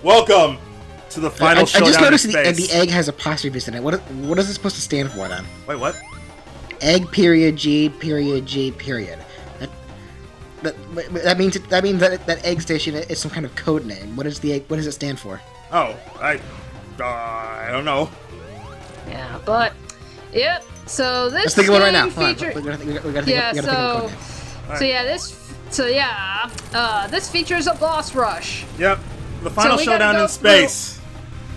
Welcome to the final showdown. I just noticed in space. the egg has apostrophes in it. What is it supposed to stand for then? Wait, what? Egg period G period G period. That means that egg station is some kind of code name. What does it stand for? Oh, I don't know. Yeah, but yep. So this Let's think about it right now. feature. We gotta think of a code name. This features a boss rush. Yep, the final showdown in space.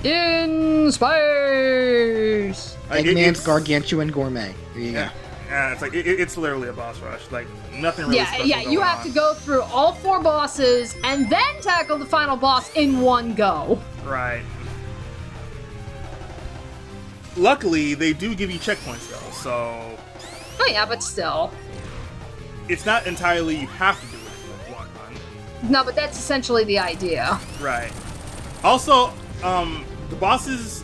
In space. Eggman's Gargantuan Gourmet. There you go. Yeah, it's like it's literally a boss rush. Like nothing really. special Yeah. You going have on. to go through all 4 bosses and then tackle the final boss in one go. Right. Luckily, they do give you checkpoints though, so. Oh yeah, but still. It's not entirely you have to do it in one run. No, but that's essentially the idea. Right. Also, the bosses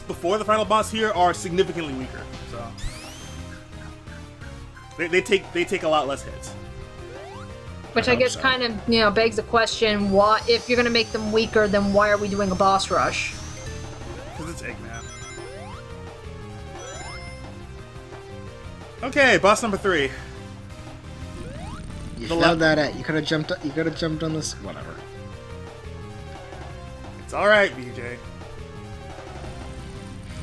before the final boss here are significantly weaker. So they take a lot less hits. Which I guess kind of, begs the question, why, if you're going to make them weaker, then why are we doing a boss rush? Because it's Eggman. Okay, boss number 3. You failed that at. You could have jumped. You could have jumped on this. Whatever. It's all right, BJ.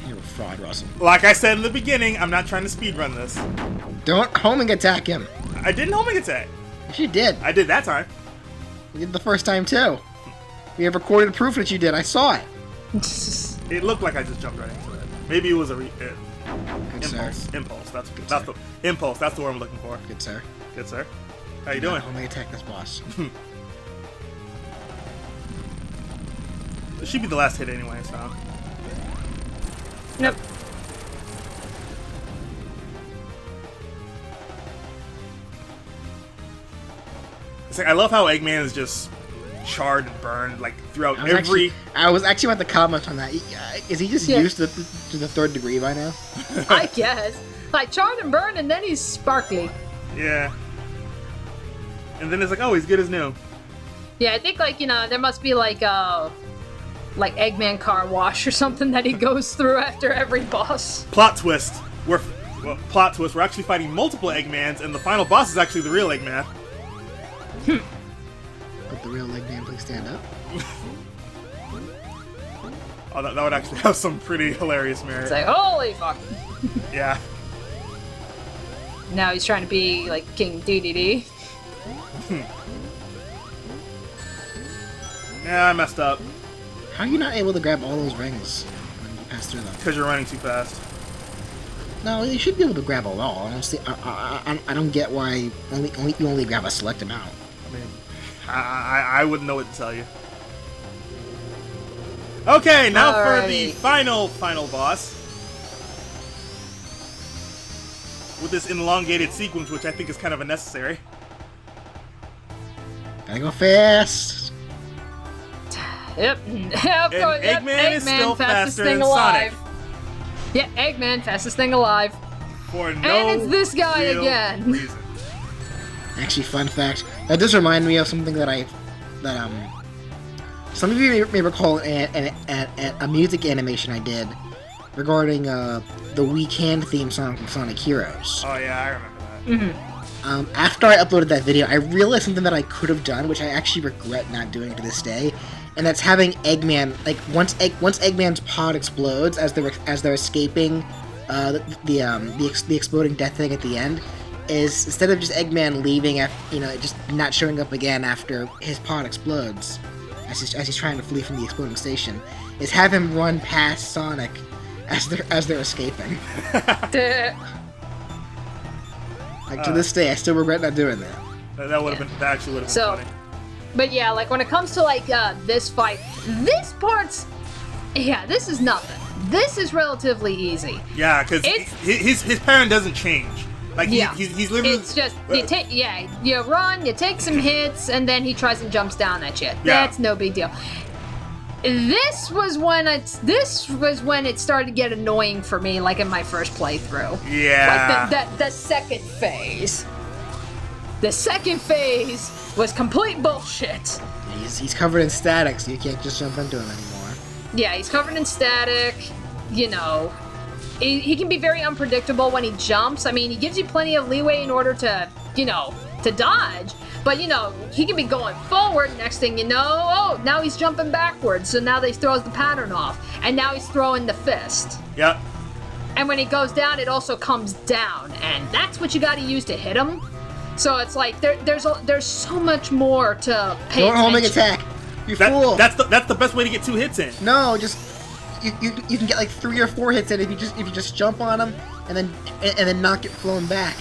You're a fraud, Russell. Like I said in the beginning, I'm not trying to speedrun this. Don't homing attack him. I didn't homing attack. Yes, you did. I did that time. You did the first time too. We have recorded proof that you did. I saw it. It looked like I just jumped right into it. Maybe it was a Sir. impulse. That's the impulse. That's the word I'm looking for. Good sir. Good sir. How you doing? Homing attack this boss. It should be the last hit anyway, so. Yep. It's like I love how Eggman is just charred and burned like throughout every. I was actually about to comment on that. Is he just used to the 3rd degree by now? I guess. Like, charred and burned, and then he's sparkly. Yeah. And then it's like, oh, he's good as new. Yeah, I think, there must be, like Eggman car wash or something that he goes through after every boss. Plot twist. We're actually fighting multiple Eggmans, and the final boss is actually the real Eggman. But the real Eggman, please stand up. Oh, that would actually have some pretty hilarious merit. It's like, holy fuck. Yeah. Now he's trying to be, like, King DDD. Yeah, I messed up. How are you not able to grab all those rings when you pass through them? Because you're running too fast. No, you should be able to grab them all. Honestly, I don't get why you only grab a select amount. I mean, I wouldn't know what to tell you. Okay, now for the final boss. With this elongated sequence, which I think is kind of unnecessary. Gotta go fast. Yep. Of course, Eggman is still fastest faster thing than alive. Sonic. Yeah, Eggman, fastest thing alive. For no And it's this guy real again. reason. Actually, fun fact. That does remind me of something that some of you may recall a music animation I did regarding the Weak Hand theme song from Sonic Heroes. Oh yeah, I remember that. After I uploaded that video, I realized something that I could have done, which I actually regret not doing to this day, and that's having Eggman, like once Eggman's pod explodes as they're escaping the exploding death thing at the end, is instead of just Eggman leaving, just not showing up again after his pod explodes, as he's trying to flee from the exploding station, is have him run past Sonic as they're escaping. Like to this day, I still regret not doing that. That would have been actually would have been funny. But yeah, like when it comes to this fight, this is nothing. This is relatively easy. Yeah, because his pattern doesn't change. Like he's literally. It's just you run, you take some hits, and then he tries and jumps down at you. Yeah. That's no big deal. This was when it started to get annoying for me, like in my first playthrough. Yeah. Like the second phase. The second phase was complete bullshit. He's covered in static, so you can't just jump into him anymore. Yeah, he's covered in static. You know, he can be very unpredictable when he jumps. I mean, he gives you plenty of leeway in order to, you know, to dodge. But, you know, he can be going forward. Next thing you know, oh, now he's jumping backwards. So now he throws the pattern off. And now he's throwing the fist. Yep. And when he goes down, it also comes down. And that's what you got to use to hit him. So it's like, there's so much more to pay Don't attention. homing attack. You fool. That's the best way to get 2 hits in. No, just you can get like 3 or 4 hits in if you just jump on him and then not get flown back.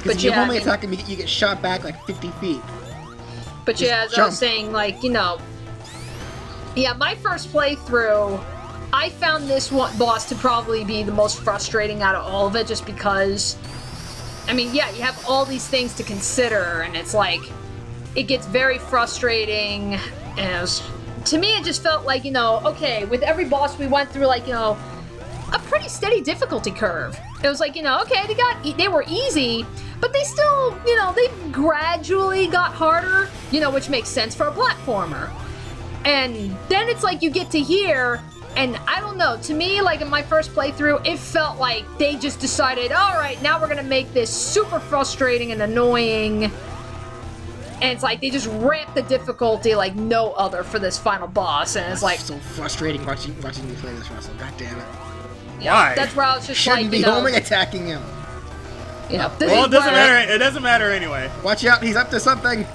Because if you homing attack him, you get shot back like 50 feet. But Just yeah, as I jump. was saying, like, you know, yeah, my first playthrough, I found this one boss to probably be the most frustrating out of all of it, just because, I mean, yeah, you have all these things to consider, and it's like, it gets very frustrating, and it was, to me, it just felt like, you know, okay, with every boss we went through, like, you know, a pretty steady difficulty curve. It was like, you know, okay, they were easy, but they still, you know, they gradually got harder, you know, which makes sense for a platformer. And then it's like you get to here, and I don't know, to me, like in my first playthrough, it felt like they just decided, all right, now we're gonna make this super frustrating and annoying. And it's like they just ramped the difficulty like no other for this final boss, and it's like so frustrating watching you play this wrestle. God damn it. yeah, Why? that's where I was just Shouldn't like, be you know, homing attacking him. you know, this Well, is it doesn't where- matter. It doesn't matter anyway. Watch out, he's up to something.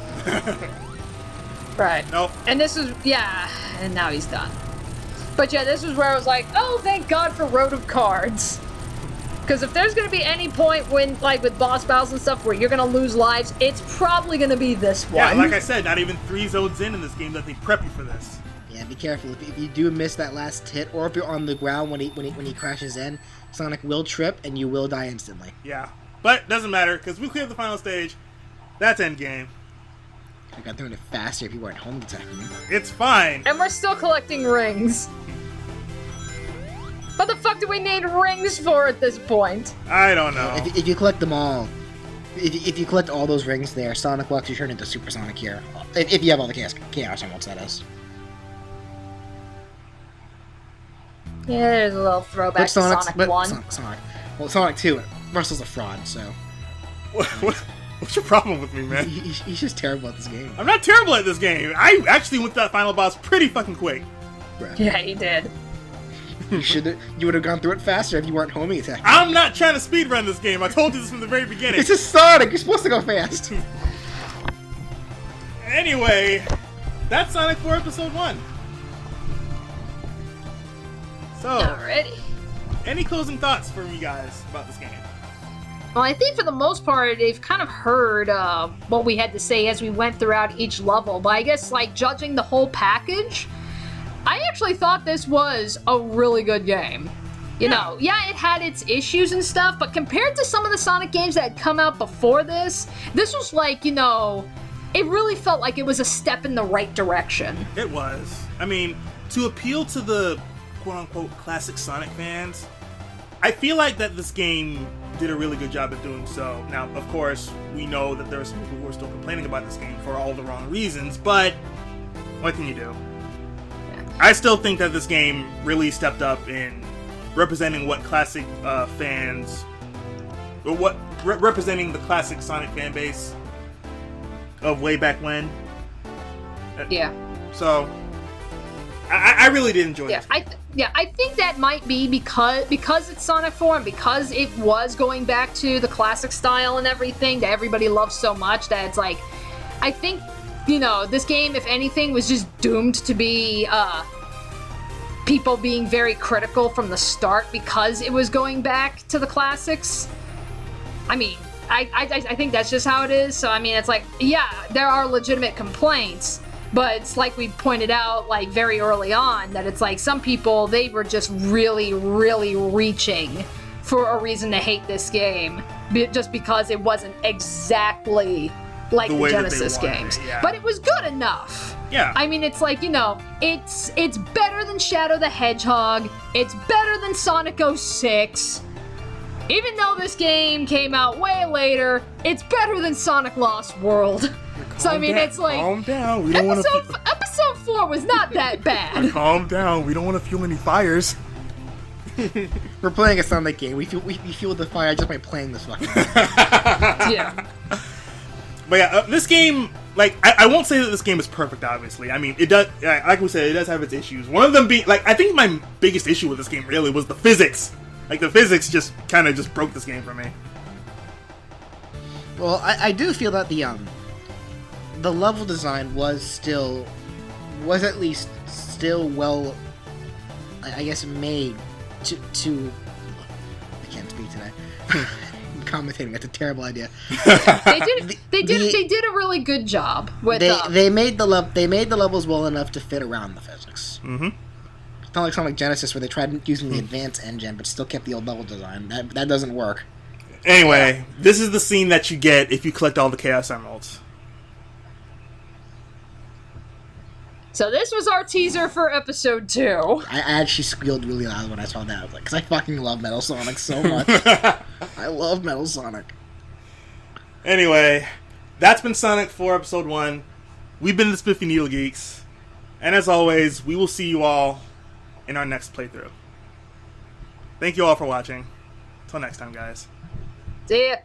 Right. Nope. And this is, yeah, and now he's done. But yeah, this is where I was like, oh, thank God for Road of Cards. Because if there's going to be any point when, like, with boss battles and stuff where you're going to lose lives, it's probably going to be this one. Yeah, like I said, not even 3 zones in this game that they prep you for this. Yeah, be careful. If you do miss that last hit, or if you're on the ground when he crashes in, Sonic will trip and you will die instantly. Yeah. But doesn't matter, because we cleared the final stage. That's endgame. I got through it faster if you weren't home attacking me. It's fine. And we're still collecting rings. What the fuck do we need rings for at this point? I don't know. If you collect them all, if you collect all those rings there, Sonic will actually turn into Super Sonic here. If you have all the Chaos Emeralds, that is. Yeah, there's a little throwback But to Sonic 1. Sonic. Well, Sonic 2, Russell's a fraud, so... What's your problem with me, man? He's just terrible at this game. I'm not terrible at this game. I actually went to that final boss pretty fucking quick. Bruh. Yeah, he did. You would have gone through it faster if you weren't homing attacking. I'm not trying to speedrun this game. I told you this from the very beginning. It's just Sonic! You're supposed to go fast! Anyway, that's Sonic 4 Episode 1. So, Alrighty. any closing thoughts from you guys about this game? Well, I think for the most part, they've kind of heard what we had to say as we went throughout each level. But I guess, like, judging the whole package, I actually thought this was a really good game. You know, yeah, it had its issues and stuff, but compared to some of the Sonic games that had come out before this was like, you know, it really felt like it was a step in the right direction. It was. I mean, to appeal to the quote-unquote classic Sonic fans, I feel like that this game did a really good job at doing so. Now, of course, we know that there are some people who are still complaining about this game for all the wrong reasons, but what can you do? I still think that this game really stepped up in representing what classic fans, or representing the classic Sonic fan base of way back when. Yeah. So, I really did enjoy Yeah, this. I think that might be because it's Sonic 4 and because it was going back to the classic style and everything that everybody loves so much that it's like, I think, you know, this game, if anything, was just doomed to be people being very critical from the start because it was going back to the classics. I mean, I think that's just how it is. So, I mean, it's like, yeah, there are legitimate complaints, but it's like we pointed out, like, very early on, that it's like some people, they were just really, really reaching for a reason to hate this game just because it wasn't exactly like the way that they Genesis wanted games. it, yeah. But it was good enough. Yeah. I mean, it's like, you know, it's better than Shadow the Hedgehog. It's better than Sonic 06. Even though this game came out way later, it's better than Sonic Lost World. You're So I mean, it's like calm down. We don't want to. Episode 4 was not that bad. Calm down. We don't want to fuel any fires. We're playing a Sonic game. We fuel the fire just by playing this fucking game. Yeah. But yeah, this game, like, I won't say that this game is perfect, obviously. I mean, it does, like we said, it does have its issues. One of them being, like, I think my biggest issue with this game really was the physics. Like, the physics just kind of just broke this game for me. Well, I do feel that the level design was at least still well, I guess, made to I can't speak today. I'm commentating. That's a terrible idea. They did a really good job with. They made the levels well enough to fit around the physics. Mm-hmm. It's not like Sonic Genesis where they tried using the advanced engine but still kept the old level design. That doesn't work. Anyway, this is the scene that you get if you collect all the Chaos Emeralds. So this was our teaser for episode 2. I actually squealed really loud when I saw that. I was like, because I fucking love Metal Sonic so much. I love Metal Sonic. Anyway, that's been Sonic 4 Episode 1. We've been the SpiffyNeedleGeeks. And as always, we will see you all in our next playthrough. Thank you all for watching. Until next time, guys. See ya.